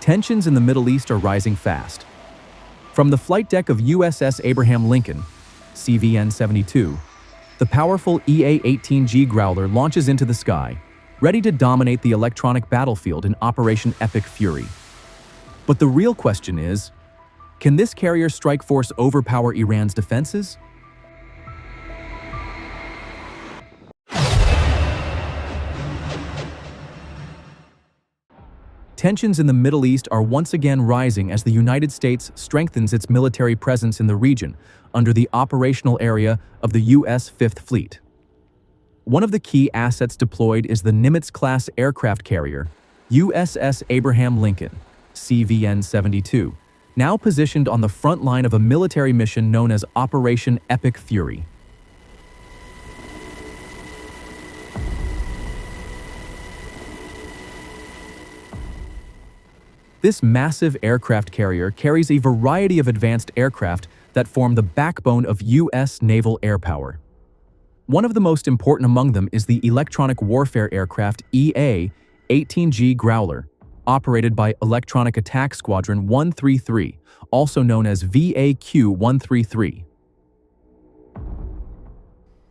Tensions in the Middle East are rising fast. From the flight deck of USS Abraham Lincoln, CVN-72, the powerful EA-18G Growler launches into the sky, ready to dominate the electronic battlefield in Operation Epic Fury. But the real question is, can this carrier strike force overpower Iran's defenses? Tensions in the Middle East are once again rising as the United States strengthens its military presence in the region under the operational area of the U.S. Fifth Fleet. One of the key assets deployed is the Nimitz-class aircraft carrier, USS Abraham Lincoln, CVN-72, now positioned on the front line of a military mission known as Operation Epic Fury. This massive aircraft carrier carries a variety of advanced aircraft that form the backbone of U.S. naval air power. One of the most important among them is the electronic warfare aircraft EA-18G Growler, operated by Electronic Attack Squadron 133, also known as VAQ-133.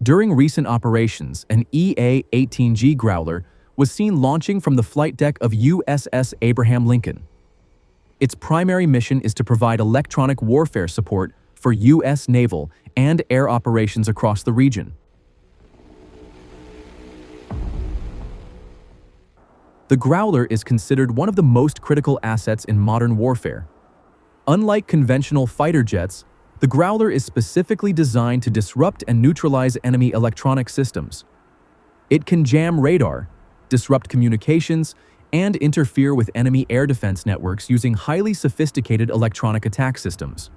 During recent operations, an EA-18G Growler was seen launching from the flight deck of USS Abraham Lincoln. Its primary mission is to provide electronic warfare support for U.S. naval and air operations across the region. The Growler is considered one of the most critical assets in modern warfare. Unlike conventional fighter jets, the Growler is specifically designed to disrupt and neutralize enemy electronic systems. It can jam radar, disrupt communications, and interfere with enemy air defense networks using highly sophisticated electronic attack systems.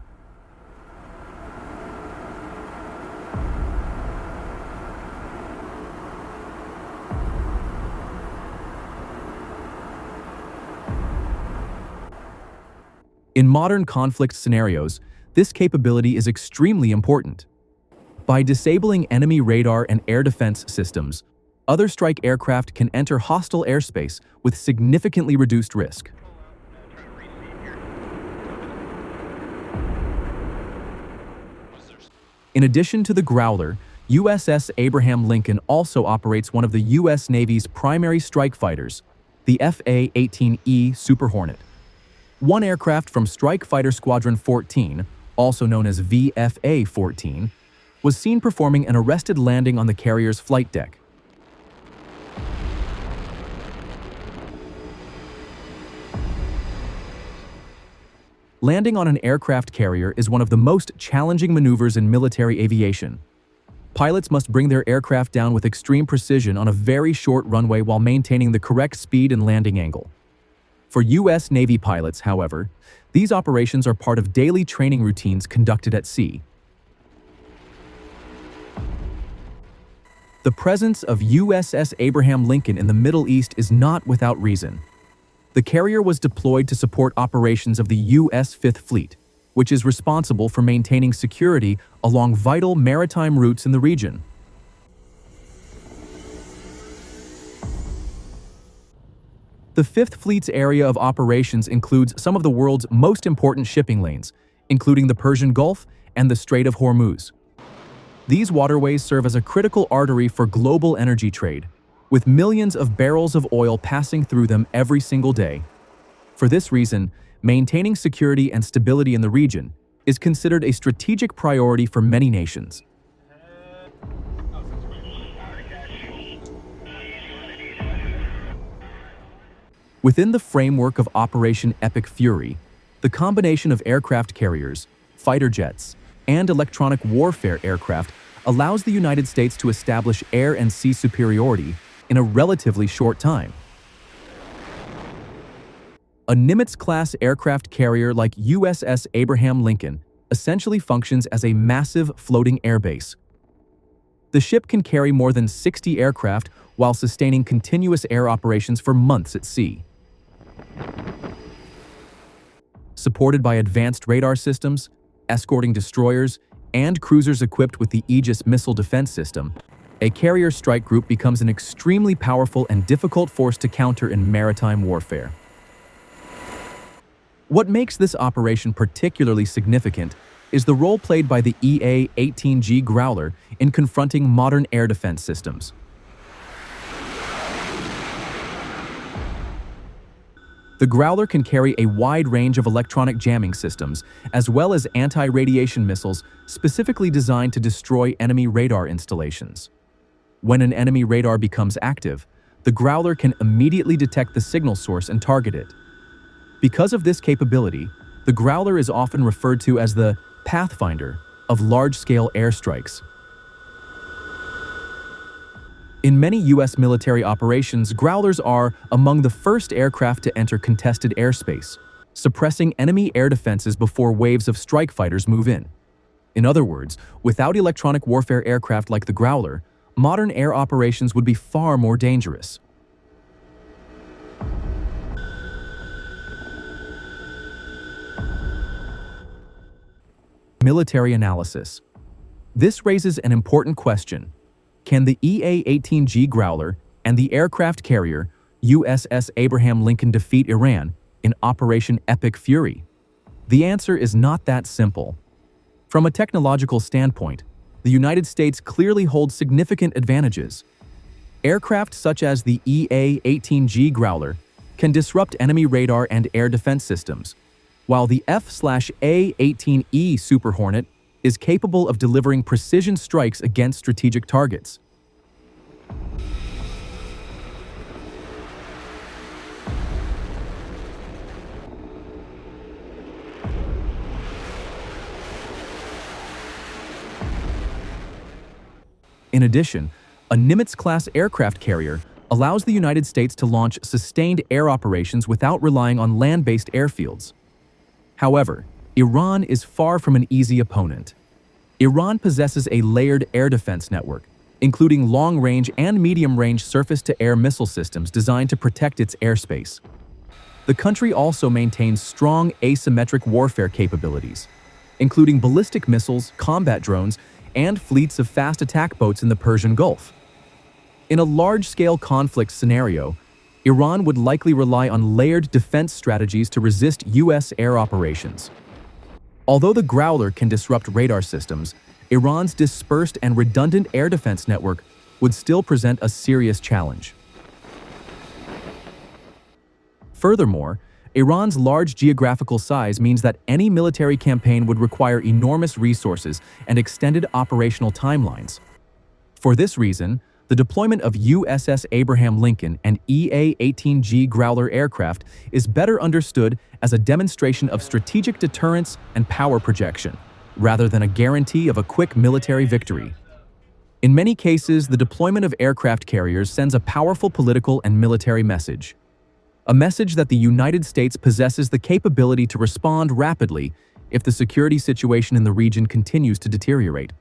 In modern conflict scenarios, this capability is extremely important. By disabling enemy radar and air defense systems, other strike aircraft can enter hostile airspace with significantly reduced risk. In addition to the Growler, USS Abraham Lincoln also operates one of the U.S. Navy's primary strike fighters, the F/A-18E Super Hornet. One aircraft from Strike Fighter Squadron 14, also known as VFA-14, was seen performing an arrested landing on the carrier's flight deck. Landing on an aircraft carrier is one of the most challenging maneuvers in military aviation. Pilots must bring their aircraft down with extreme precision on a very short runway while maintaining the correct speed and landing angle. For U.S. Navy pilots, however, these operations are part of daily training routines conducted at sea. The presence of USS Abraham Lincoln in the Middle East is not without reason. The carrier was deployed to support operations of the U.S. Fifth Fleet, which is responsible for maintaining security along vital maritime routes in the region. The Fifth Fleet's area of operations includes some of the world's most important shipping lanes, including the Persian Gulf and the Strait of Hormuz. These waterways serve as a critical artery for global energy trade, with millions of barrels of oil passing through them every single day. For this reason, maintaining security and stability in the region is considered a strategic priority for many nations. Within the framework of Operation Epic Fury, the combination of aircraft carriers, fighter jets, and electronic warfare aircraft allows the United States to establish air and sea superiority in a relatively short time. A Nimitz-class aircraft carrier like USS Abraham Lincoln essentially functions as a massive floating airbase. The ship can carry more than 60 aircraft while sustaining continuous air operations for months at sea. Supported by advanced radar systems, escorting destroyers, and cruisers equipped with the Aegis missile defense system, a carrier strike group becomes an extremely powerful and difficult force to counter in maritime warfare. What makes this operation particularly significant is the role played by the EA-18G Growler in confronting modern air defense systems. The Growler can carry a wide range of electronic jamming systems, as well as anti-radiation missiles specifically designed to destroy enemy radar installations. When an enemy radar becomes active, the Growler can immediately detect the signal source and target it. Because of this capability, the Growler is often referred to as the Pathfinder of large-scale airstrikes. In many U.S. military operations, Growlers are among the first aircraft to enter contested airspace, suppressing enemy air defenses before waves of strike fighters move in. In other words, without electronic warfare aircraft like the Growler, modern air operations would be far more dangerous. Military analysis. This raises an important question. Can the EA-18G Growler and the aircraft carrier USS Abraham Lincoln defeat Iran in Operation Epic Fury? The answer is not that simple. From a technological standpoint, the United States clearly holds significant advantages. Aircraft such as the EA-18G Growler can disrupt enemy radar and air defense systems, while the F/A-18E Super Hornet is capable of delivering precision strikes against strategic targets. In addition, a Nimitz-class aircraft carrier allows the United States to launch sustained air operations without relying on land-based airfields. However, Iran is far from an easy opponent. Iran possesses a layered air defense network, including long-range and medium-range surface-to-air missile systems designed to protect its airspace. The country also maintains strong asymmetric warfare capabilities, including ballistic missiles, combat drones, and fleets of fast attack boats in the Persian Gulf. In a large-scale conflict scenario, Iran would likely rely on layered defense strategies to resist U.S. air operations. Although the Growler can disrupt radar systems, Iran's dispersed and redundant air defense network would still present a serious challenge. Furthermore, Iran's large geographical size means that any military campaign would require enormous resources and extended operational timelines. For this reason, the deployment of USS Abraham Lincoln and EA-18G Growler aircraft is better understood as a demonstration of strategic deterrence and power projection, rather than a guarantee of a quick military victory. In many cases, the deployment of aircraft carriers sends a powerful political and military message. A message that the United States possesses the capability to respond rapidly if the security situation in the region continues to deteriorate.